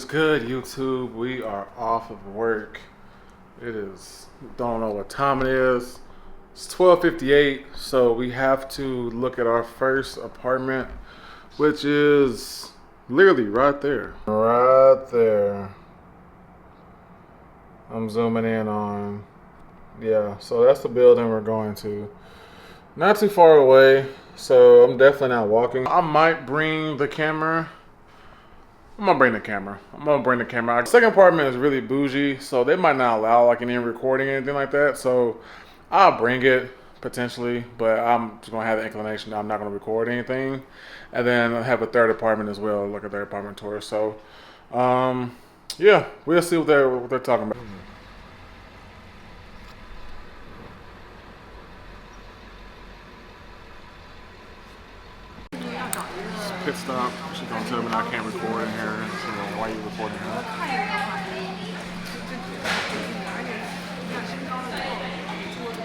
is good, YouTube? We are off of work. It is, don't know what time it is. It's 12:58, so we have to look at our first apartment, which is literally right there. Right there. I'm zooming in on. Yeah, so that's the building we're going to. Not too far away, so I'm definitely not walking. I might bring the camera. I'm gonna bring the camera. The second apartment is really bougie, so they might not allow like any recording or anything like that. So I'll bring it potentially, but I'm just gonna have the inclination that I'm not gonna record anything. And then I have a third apartment as well, like a third apartment tour. So yeah, we'll see what they're talking about. Pit stop. She's gonna tell me I can't record in here. So why are you recording here?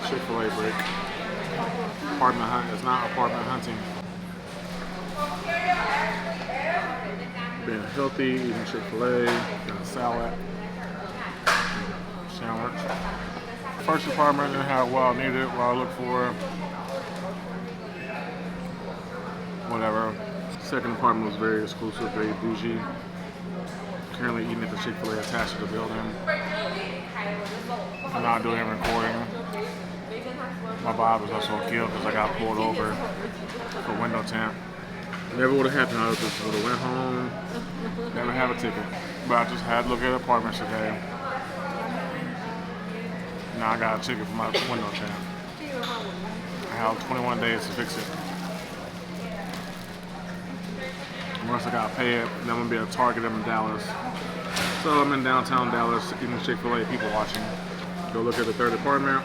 Chick-fil-A break. Apartment hunt. It's not apartment hunting. Being healthy, eating Chick-fil-A, getting a salad, sandwich. First apartment didn't have what I needed, what I looked for. Whatever. Second apartment was very exclusive, very bougie. Currently eating at the Chick-fil-A attached to the building. I'm not doing any recording. My vibe was also killed because I got pulled over for window tint. Never would have happened. I just would have went home, never have a ticket. But I just had to look at apartments today. Now I got a ticket for my window tint. I have 21 days to fix it. Once I gotta pay it, then I'm gonna be at Target in Dallas. So I'm in downtown Dallas eating Chick-fil-A, people watching. Go look at the third apartment,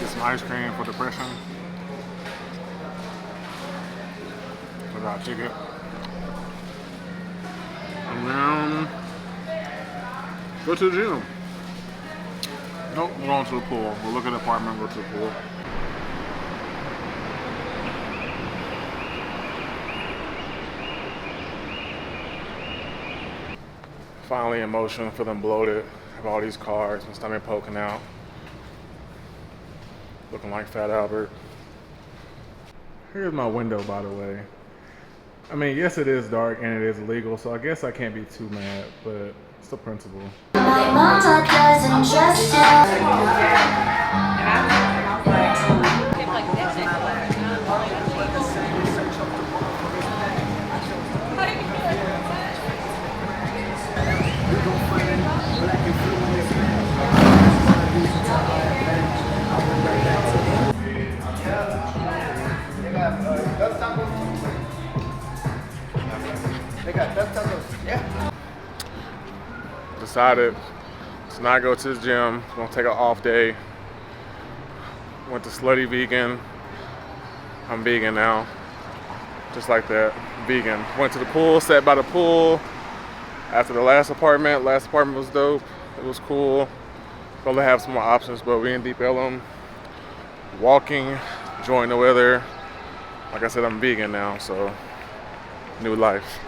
get some ice cream for depression. I got a ticket. And then go to the gym. Nope, we're going to the pool. We'll look at the apartment, go to the pool. Finally in motion, feeling bloated. Have all these cars, my stomach poking out. Looking like Fat Albert. Here's my window, by the way. I mean, yes, it is dark and it is illegal, so I guess I can't be too mad, but it's the principle. My mama doesn't trust Decided to not go to the gym. Gonna take an off day. Went to Slutty Vegan. I'm vegan now. Just like that. Vegan. Went to the pool, sat by the pool. After the last apartment was dope. It was cool. Probably have some more options, but we in Deep Ellum. Walking, enjoying the weather. Like I said, I'm vegan now, so new life.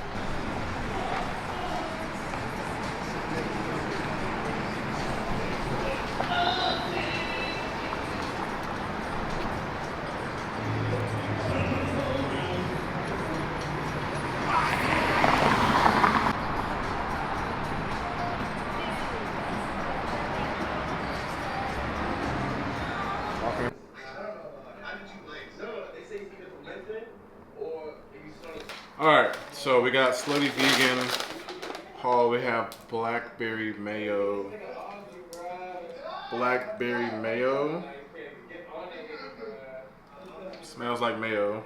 Alright, so we got Slutty Vegan haul. We have blackberry mayo. Blackberry mayo. Smells like mayo.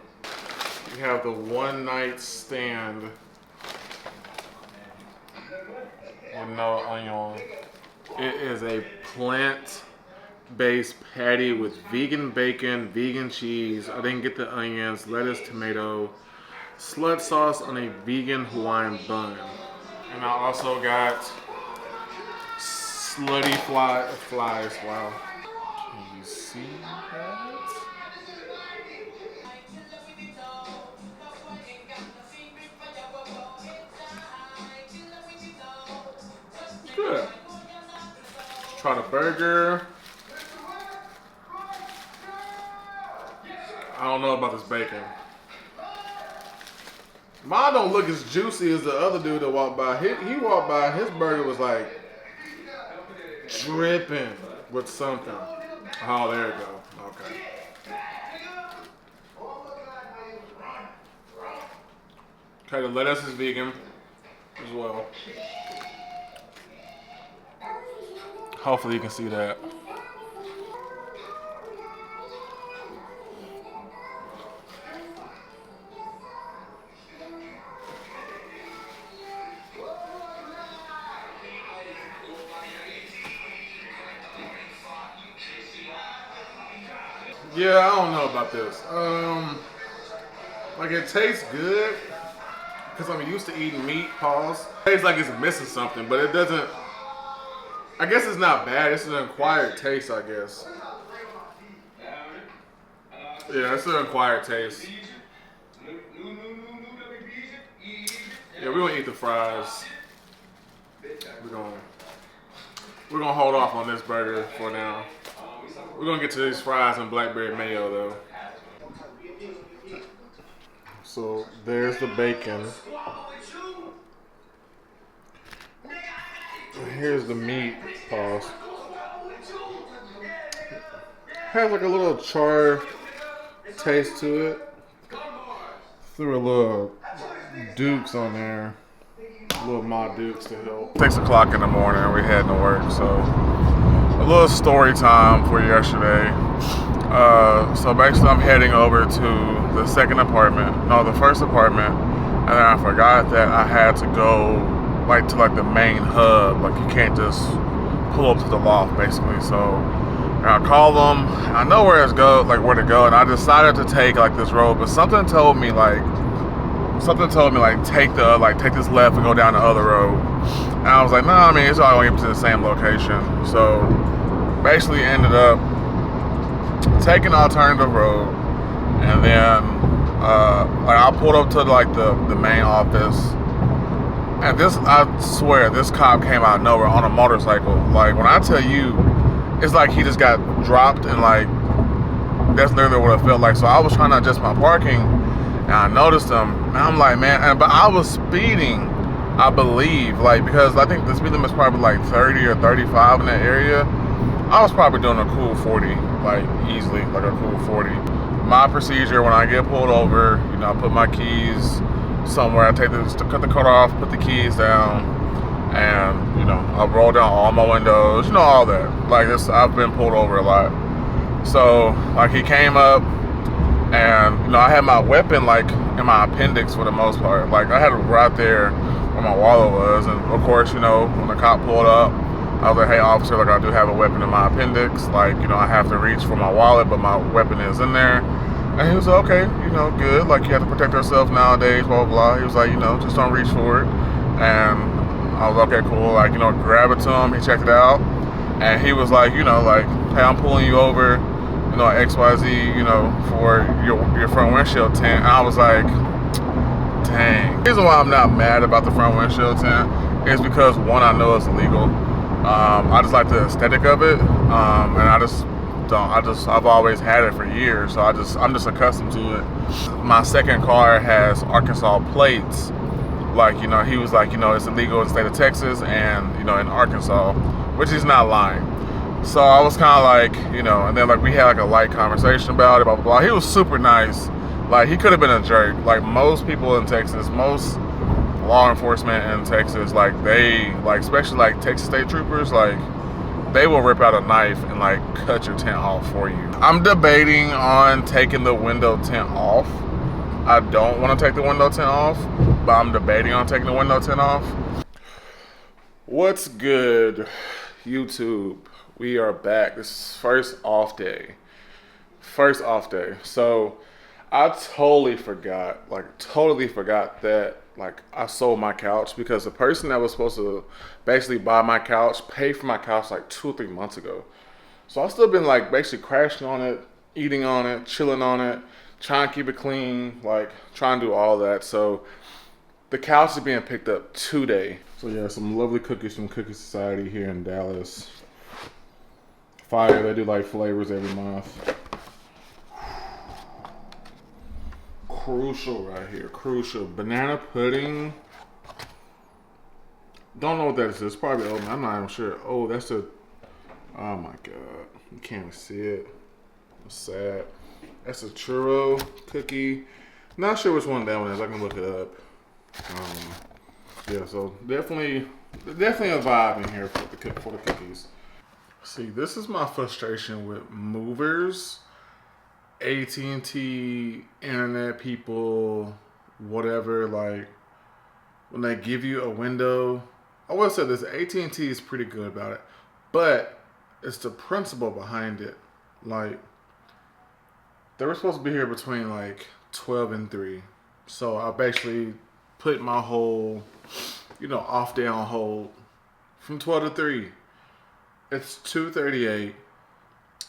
We have the one night stand with no onion. It is a plant-based patty with vegan bacon, vegan cheese. I didn't get the onions, lettuce, tomato. Slut sauce on a vegan Hawaiian bun. And I also got slutty flies. Wow. Can you see that? try the burger. I don't know about this bacon. Mine don't look as juicy as the other dude that walked by. He walked by, his burger was like dripping with something. Oh, there you go. Okay. Okay, the lettuce is vegan as well. Hopefully you can see that. Yeah, I don't know about this. Like it tastes good because I'm used to eating meat. Pause. It tastes like it's missing something, but it doesn't. I guess it's not bad. It's an acquired taste, I guess. Yeah, it's an acquired taste. Yeah, we're gonna eat the fries. We're gonna hold off on this burger for now. We're gonna get to these fries and blackberry mayo though. So there's the bacon. Here's the meat. Pause. Has like a little char taste to it. Threw a little Dukes on there. Little Ma Dukes to help. 6 o'clock in the morning, we're heading to work, so a little story time for yesterday. So basically I'm heading over to the first apartment, and then I forgot that I had to go like to like the main hub. Like you can't just pull up to the loft basically. So I called them, I know where to go, and I decided to take like this road, but something told me take this left and go down the other road. And I was like, no, I mean, it's all going to get to the same location. So basically ended up taking an alternative road. And then I pulled up to like the main office. And I swear, this cop came out of nowhere on a motorcycle. Like when I tell you, it's like he just got dropped, and like, that's literally what it felt like. So I was trying to adjust my parking, and I noticed him, and I'm like, man, but I was speeding, I believe, like, because I think the speed limit is probably like 30 or 35 in that area. I was probably doing a cool 40, like easily, like a cool 40. My procedure when I get pulled over, I put my keys somewhere, I cut the car off, put the keys down, and I roll down all my windows, all that. Like this, I've been pulled over a lot. So like he came up, and I had my weapon like in my appendix for the most part. Like I had it right there where my wallet was, and of course, when the cop pulled up, I was like, hey officer, like I do have a weapon in my appendix, like I have to reach for my wallet, but my weapon is in there. And he was like, okay, good, like you have to protect yourself nowadays, blah blah blah. He was like, just don't reach for it. And I was okay, cool, like grab it to him. He checked it out, and he was like, like, hey, I'm pulling you over, XYZ, for your front windshield tint. And I was like, dang. The reason why I'm not mad about the front windshield tint is because one, I know it's illegal. I just like the aesthetic of it, and I've always had it for years, so I'm just accustomed to it. My second car has Arkansas plates. Like, he was like, it's illegal in the state of Texas and, in Arkansas, which is not lying. So I was kind of like, and then like we had like a light conversation about it, blah, blah, blah. He was super nice. Like he could have been a jerk. Like most people in Texas, most law enforcement in Texas, like they, like especially like Texas state troopers, like they will rip out a knife and like cut your tent off for you. I'm debating on taking the window tint off. I don't want to take the window tint off, but I'm debating on taking the window tint off. What's good, YouTube? We are back. This is first off day. So I totally forgot that like I sold my couch, because the person that was supposed to basically buy my couch paid for my couch like 2 or 3 months ago. So I've still been like basically crashing on it, eating on it, chilling on it, trying to keep it clean, like trying to do all that. So the couch is being picked up today. So yeah, some lovely cookies from Cookie Society here in Dallas. fire. They do like flavors every month. Crucial right here. Crucial. Banana pudding. Don't know what that is. It's probably oatmeal. I'm not even sure. Oh, that's a. Oh my god. You can't even see it. It's sad. That's a churro cookie. Not sure which one that one is. I can look it up. Yeah, so definitely a vibe in here for the cookies. See, this is my frustration with movers, AT&T, internet people, whatever. Like when they give you a window, I will say this: AT&T is pretty good about it, but it's the principle behind it. Like they were supposed to be here between like 12 and 3, so I basically put my whole, off day on hold from 12 to 3. It's 2:38.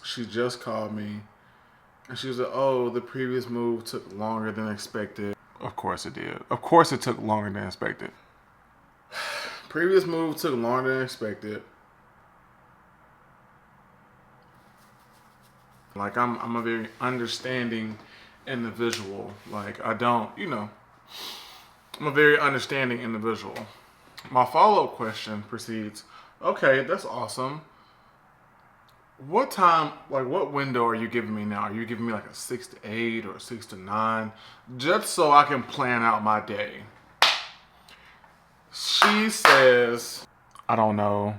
She just called me. And she was like, oh, the previous move took longer than expected. Of course it did. Of course it took longer than expected. Previous move took longer than expected. Like, I'm a very understanding individual. Like, I don't, I'm a very understanding individual. My follow-up question proceeds, okay, that's awesome. What time, like what window are you giving me now? Are you giving me like a 6 to 8 or a 6 to 9? Just so I can plan out my day. She says, I don't know,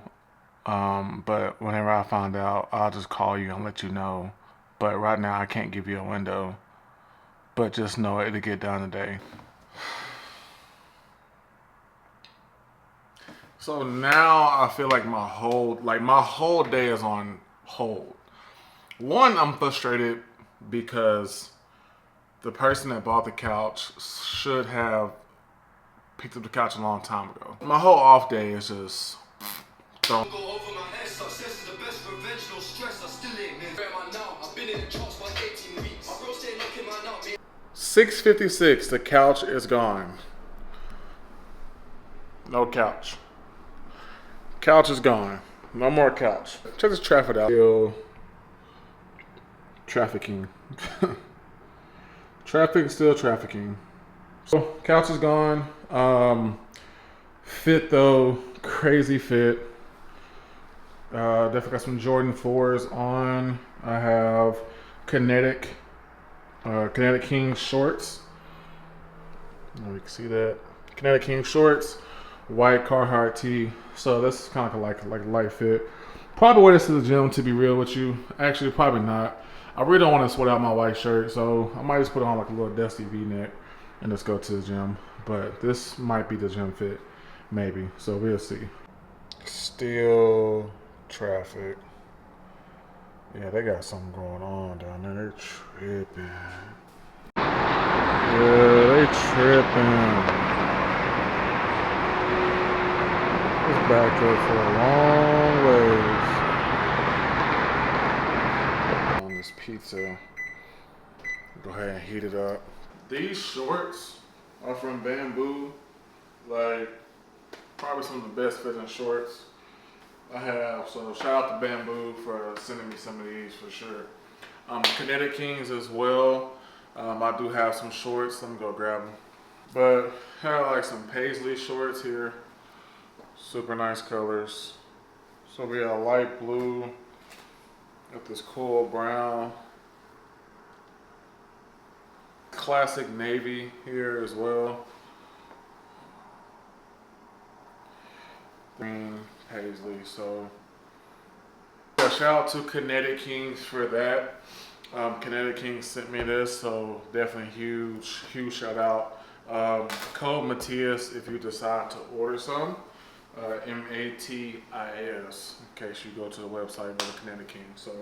but whenever I find out, I'll just call you and let you know. But right now I can't give you a window. But just know it'll get done today. So now I feel like my whole day is on hold. One, I'm frustrated because the person that bought the couch should have picked up the couch a long time ago. My whole off day is just thrown. 6:56, the couch is gone. No couch. Couch is gone. No more couch. Check this traffic out. Still trafficking. Still trafficking. So couch is gone. Fit though, crazy fit. Definitely got some Jordan 4s on. I have Kinetic King shorts. You can see that. Kinetic King shorts, white Carhartt tee. So this is kind of like a light fit. Probably wear this to the gym, to be real with you. Actually, probably not. I really don't want to sweat out my white shirt, so I might just put on like a little dusty V-neck and just go to the gym. But this might be the gym fit, maybe. So we'll see. Still traffic. Yeah, they got something going on down there. They're tripping. Yeah, they tripping. It's backed up for a long ways. On this pizza. Go ahead and heat it up. These shorts are from Bamboo. Like, probably some of the best fitting shorts I have. So shout out to Bamboo for sending me some of these for sure. Kinetic Kings as well. I do have some shorts. Let me go grab them. But I have like some paisley shorts here. Super nice colors. So we got light blue. Got this cool brown. Classic navy here as well. Green paisley. So shout out to Kinetic Kings for that. Kinetic Kings sent me this, so definitely huge shout out. Code Matthias if you decide to order some. MATIS in case you go to the website for the Kinetic Kings. So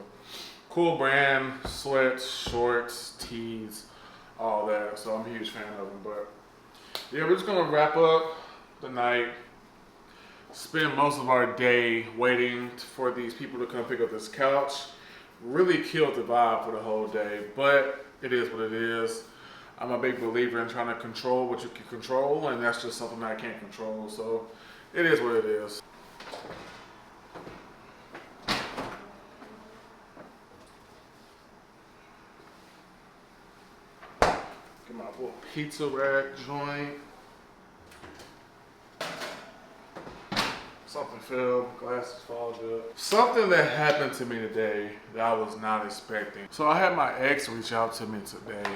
cool brand, sweats, shorts, tees, all that. So I'm a huge fan of them. But yeah, we're just gonna wrap up the night. Spend most of our day waiting for these people to come pick up this couch. Really killed the vibe for the whole day, but it is what it is. I'm a big believer in trying to control what you can control, and that's just something I can't control. So it is what it is. my little pizza rack joint. Something fell, glasses fogged up. Something that happened to me today that I was not expecting. So I had my ex reach out to me today.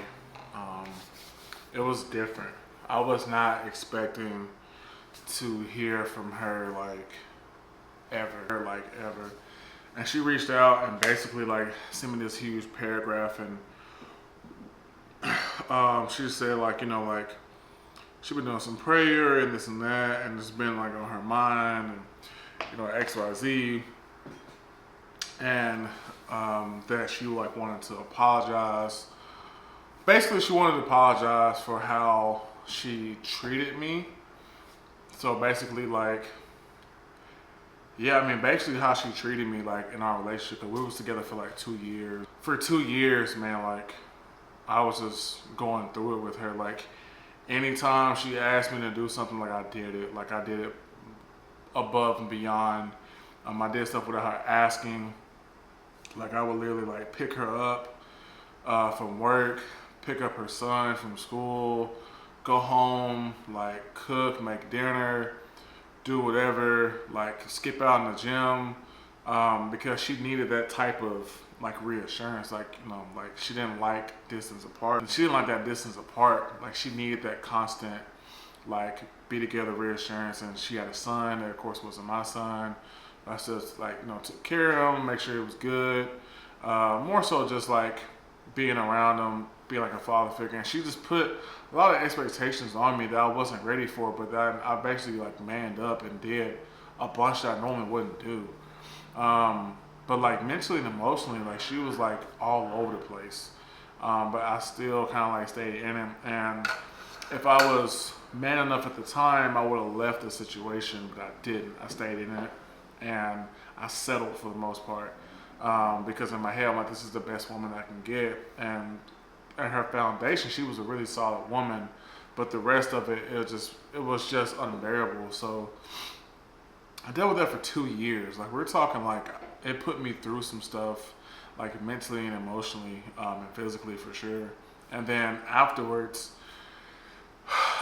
It was different. I was not expecting to hear from her like ever. And she reached out and basically like sent me this huge paragraph, and she said like, you know, like she been doing some prayer and this and that, and it's been like on her mind, and you know, XYZ, and that she like wanted to apologize. Basically, she wanted to apologize for how she treated me. So basically, like, yeah, I mean, basically how she treated me, like, in our relationship. 'Cause we was together for like 2 years. For 2 years, man, like, I was just going through it with her. Like, anytime she asked me to do something, like, I did it. Like, I did it above and beyond. I did stuff without her asking. Like, I would literally, like, pick her up from work, pick up her son from school, go home, like, cook, make dinner, do whatever, like skip out in the gym, because she needed that type of like reassurance. Like, you know, like she didn't like distance apart. She didn't like that distance apart. Like she needed that constant, like be together reassurance. And she had a son that of course wasn't my son. I just like, you know, took care of him, make sure he was good. More so just like being around him, be like a father figure. And she just put a lot of expectations on me that I wasn't ready for, but that I basically like manned up and did a bunch that I normally wouldn't do. But like mentally and emotionally, like she was like all over the place. But I still kind of like stayed in it. And if I was man enough at the time, I would have left the situation, but I didn't. I stayed in it, and I settled for the most part. Because in my head, I'm like, this is the best woman I can get. And at her foundation, she was a really solid woman, but the rest of it, it was just unbearable. So I dealt with that for 2 years. Like we're talking like it put me through some stuff, like mentally and emotionally, and physically for sure. And then afterwards,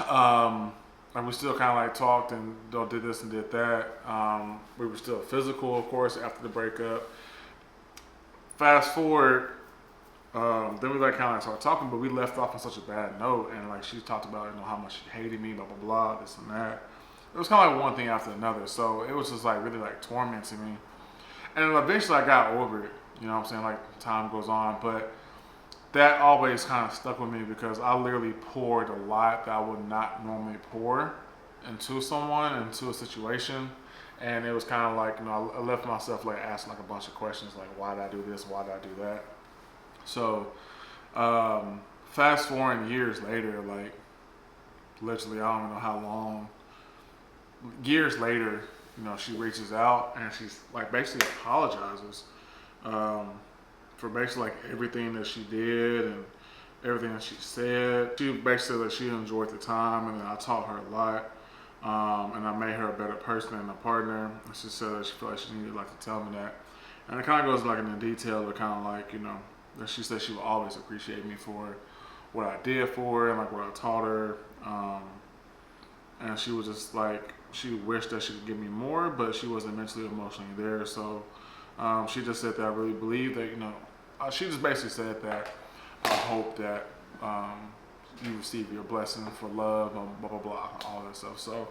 like we still kind of like talked and did this and did that. We were still physical, of course, after the breakup. Fast forward, then we like kind of like started talking, but we left off on such a bad note. And like she talked about, you know, how much she hated me, blah blah blah, this and that. It was kind of like one thing after another. So it was just like really like tormenting me. And then eventually I got over it. You know what I'm saying? Like time goes on, but that always kind of stuck with me because I literally poured a lot that I would not normally pour into someone, into a situation. And it was kind of like, you know, I left myself like asking like a bunch of questions like, why did I do this? Why did I do that? So fast forward years later, like literally I don't know how long, years later, you know, she reaches out and she's like basically apologizes for basically like everything that she did and everything that she said. She basically said that she enjoyed the time and I taught her a lot. And I made her a better person and a partner. And she said that she felt like she needed like to tell me that. And it kind of goes like into detail, but kind of like, you know, that she said she would always appreciate me for what I did for her and like what I taught her. And she was just like, she wished that she could give me more, but she wasn't mentally, emotionally there. So she just said that I really believe that, you know, she just basically said that I hope that you receive your blessing for love, blah, blah, blah, all that stuff. So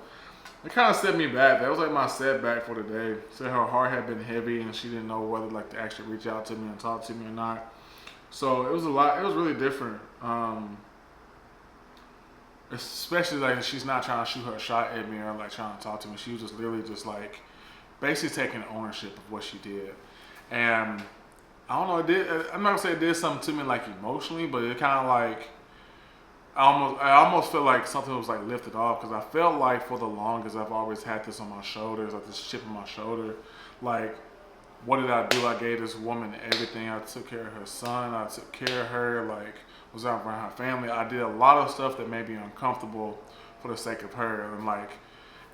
it kind of set me back. That was like my setback for the day. Said her heart had been heavy and she didn't know whether like to actually reach out to me and talk to me or not. So it was a lot. It was really different. Especially like she's not trying to shoot her shot at me or like trying to talk to me. She was just literally just like basically taking ownership of what she did. And I don't know, I'm not gonna say it did something to me like emotionally, but it kind of like, I almost felt like something was like lifted off because I felt like for the longest I've always had this on my shoulders, like this chip on my shoulder. Like, what did I do? I gave this woman everything. I took care of her son. I took care of her. Like, was out around her family. I did a lot of stuff that made me uncomfortable for the sake of her. And like,